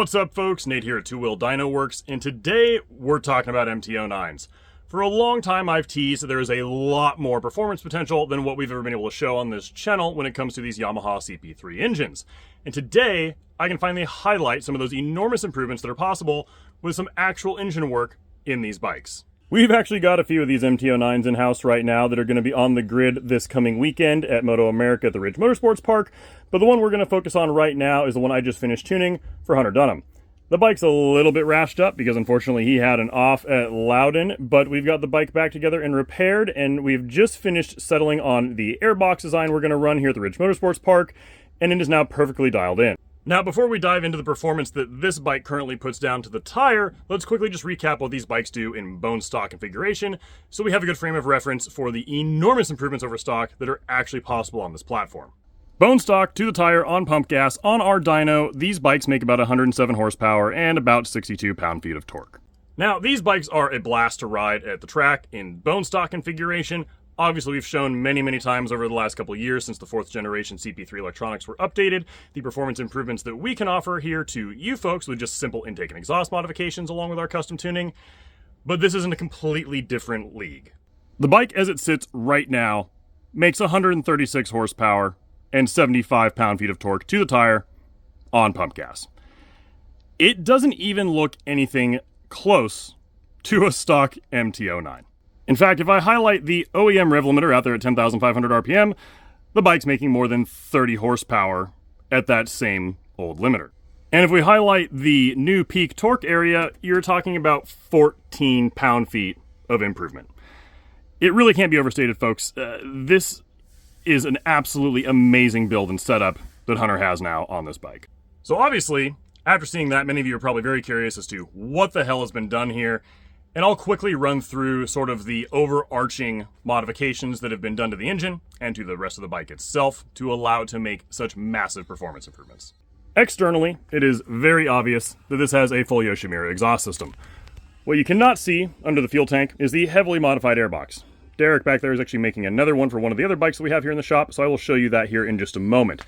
What's up, folks? Nate here at Two Wheel Dyno Works, and today we're talking about MT09s. For a long time I've teased that there is a lot more performance potential than what we've ever been able to show on this channel when it comes to these Yamaha CP3 engines. And today I can finally highlight some of those enormous improvements that are possible with some actual engine work in these bikes. We've actually got a few of these MT09s in-house right now that are going to be on the grid this coming weekend at Moto America at the Ridge Motorsports Park, but the one we're going to focus on right now is the one I just finished tuning for Hunter Dunham. The bike's a little bit rashed up because unfortunately he had an off at Loudon, but we've got the bike back together and repaired, and we've just finished settling on the Airbox design we're going to run here at the Ridge Motorsports Park, and it is now perfectly dialed in. Now, before we dive into the performance that this bike currently puts down to the tire, let's quickly just recap what these bikes do in bone stock configuration, so we have a good frame of reference for the enormous improvements over stock that are actually possible on this platform. Bone stock to the tire on pump gas on our dyno, these bikes make about 107 horsepower and about 62 pound-feet of torque. Now, these bikes are a blast to ride at the track in bone stock configuration. Obviously, we've shown many times over the last couple of years since the 4th generation CP3 electronics were updated, the performance improvements that we can offer here to you folks with just simple intake and exhaust modifications along with our custom tuning, but this is in a completely different league. The bike as it sits right now makes 136 horsepower and 75 pound-feet of torque to the tire on pump gas. It doesn't even look anything close to a stock MT09. In fact, if I highlight the OEM rev limiter out there at 10,500 RPM, the bike's making more than 30 horsepower at that same old limiter. And if we highlight the new peak torque area, you're talking about 14 pound-feet of improvement. It really can't be overstated, folks. This is an absolutely amazing build and setup that Hunter has now on this bike. So obviously, after seeing that, many of you are probably very curious as to what the hell has been done here. And I'll quickly run through sort of the overarching modifications that have been done to the engine and to the rest of the bike itself to allow it to make such massive performance improvements. Externally, it is very obvious that this has a full Yoshimura exhaust system. What you cannot see under the fuel tank is the heavily modified airbox. Derek back there is actually making another one for one of the other bikes that we have here in the shop, so I will show you that here in just a moment.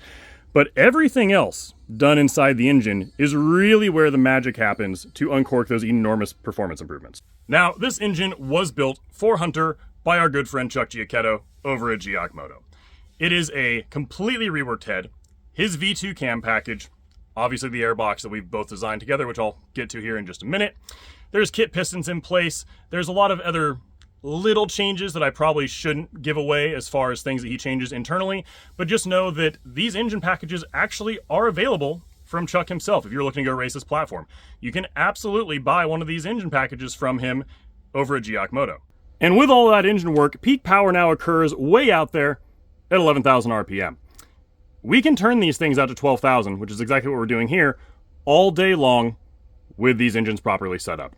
But everything else done inside the engine is really where the magic happens to uncork those enormous performance improvements. Now, this engine was built for Hunter by our good friend Chuck Giacchetto over at Giac Moto. It is a completely reworked head, his V2 cam package, obviously the airbox that we've both designed together, which I'll get to here in just a minute. There's kit pistons in place. There's a lot of other little changes that I probably shouldn't give away as far as things that he changes internally, but just know that these engine packages actually are available from Chuck himself. If you're looking to go race this platform, you can absolutely buy one of these engine packages from him over at Giac Moto. And with all that engine work, peak power now occurs way out there at 11,000 RPM. We can turn these things out to 12,000, which is exactly what we're doing here, all day long with these engines properly set up.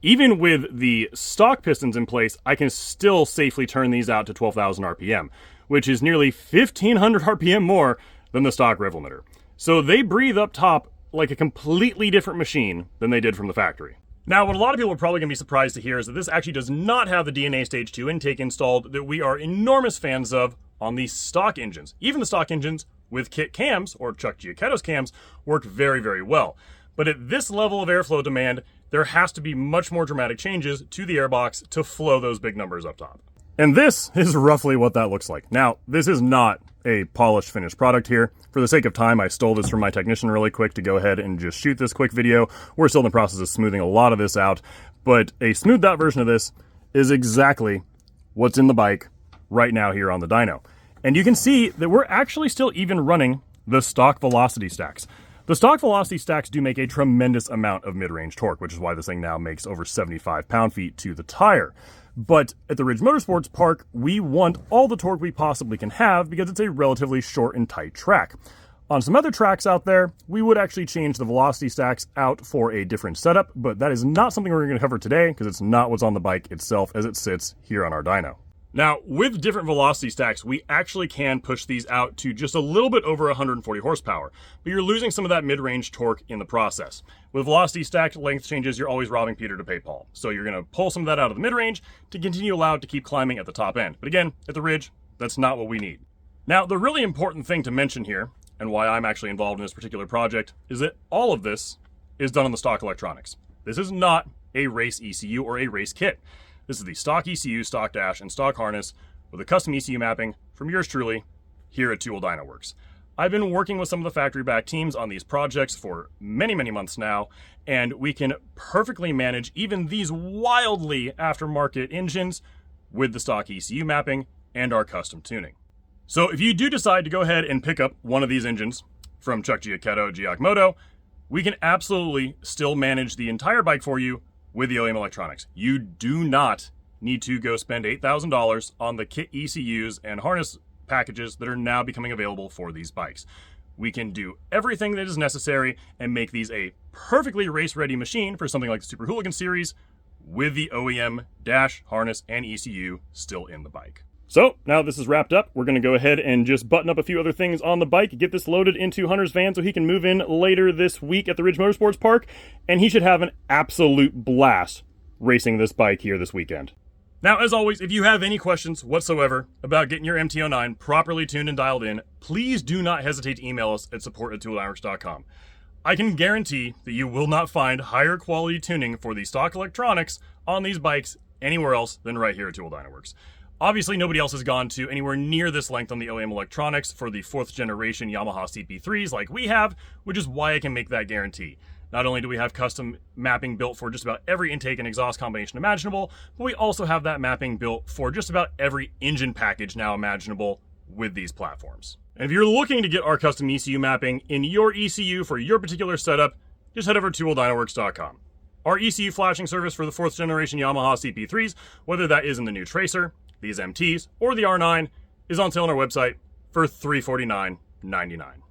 Even with the stock pistons in place, I can still safely turn these out to 12,000 RPM, which is nearly 1,500 RPM more than the stock rev limiter. So they breathe up top like a completely different machine than they did from the factory. Now, what a lot of people are probably going to be surprised to hear is that this actually does not have the DNA Stage 2 intake installed that we are enormous fans of on these stock engines. Even the stock engines with kit cams, or Chuck Giacchetto's cams, work very well. But at this level of airflow demand, there has to be much more dramatic changes to the airbox to flow those big numbers up top. And this is roughly what that looks like. Now, this is not a polished finished product here. For the sake of time, I stole this from my technician really quick to go ahead and just shoot this quick video. We're still in the process of smoothing a lot of this out, but a smoothed out version of this is exactly what's in the bike right now here on the dyno. And you can see that we're actually still even running the stock velocity stacks. The stock velocity stacks do make a tremendous amount of mid-range torque, which is why this thing now makes over 75 pound-feet to the tire. But at the Ridge Motorsports Park, we want all the torque we possibly can have because it's a relatively short and tight track. On some other tracks out there, we would actually change the velocity stacks out for a different setup, but that is not something we're going to cover today because it's not what's on the bike itself as it sits here on our dyno. Now, with different velocity stacks, we actually can push these out to just a little bit over 140 horsepower, but you're losing some of that mid-range torque in the process. With velocity stacked length changes, you're always robbing Peter to pay Paul. So you're going to pull some of that out of the mid-range to continue allowed to keep climbing at the top end. But again, at the Ridge, that's not what we need. Now, the really important thing to mention here, and why I'm actually involved in this particular project, is that all of this is done on the stock electronics. This is not a race ECU or a race kit. This is the stock ECU, stock dash, and stock harness with a custom ECU mapping from yours truly here at 2 Wheel Dyno Works. I've been working with some of the factory-backed teams on these projects for many, many months now, and we can perfectly manage even these wildly aftermarket engines with the stock ECU mapping and our custom tuning. So if you do decide to go ahead and pick up one of these engines from Chuck Giacomo, we can absolutely still manage the entire bike for you with the OEM electronics. You do not need to go spend $8,000 on the kit ECUs and harness packages that are now becoming available for these bikes. We can do everything that is necessary and make these a perfectly race-ready machine for something like the Super Hooligan series with the OEM dash, harness, and ECU still in the bike. So now this is wrapped up, we're going to go ahead and just button up a few other things on the bike, get this loaded into Hunter's van so he can move in later this week at the Ridge Motorsports Park, and he should have an absolute blast racing this bike here this weekend. Now, as always, if you have any questions whatsoever about getting your MT-09 properly tuned and dialed in, please do not hesitate to email us at support@2wheeldynoworks.com. I can guarantee that you will not find higher quality tuning for the stock electronics on these bikes anywhere else than right here at 2 Wheel Dyno Works. Obviously, nobody else has gone to anywhere near this length on the OEM electronics for the 4th generation Yamaha CP3s like we have, which is why I can make that guarantee. Not only do we have custom mapping built for just about every intake and exhaust combination imaginable, but we also have that mapping built for just about every engine package now imaginable with these platforms. And if you're looking to get our custom ECU mapping in your ECU for your particular setup, just head over to 2wheeldynoworks.com. Our ECU flashing service for the 4th generation Yamaha CP3s, whether that is in the new Tracer, these MTs, or the R9, is on sale on our website for $349.99.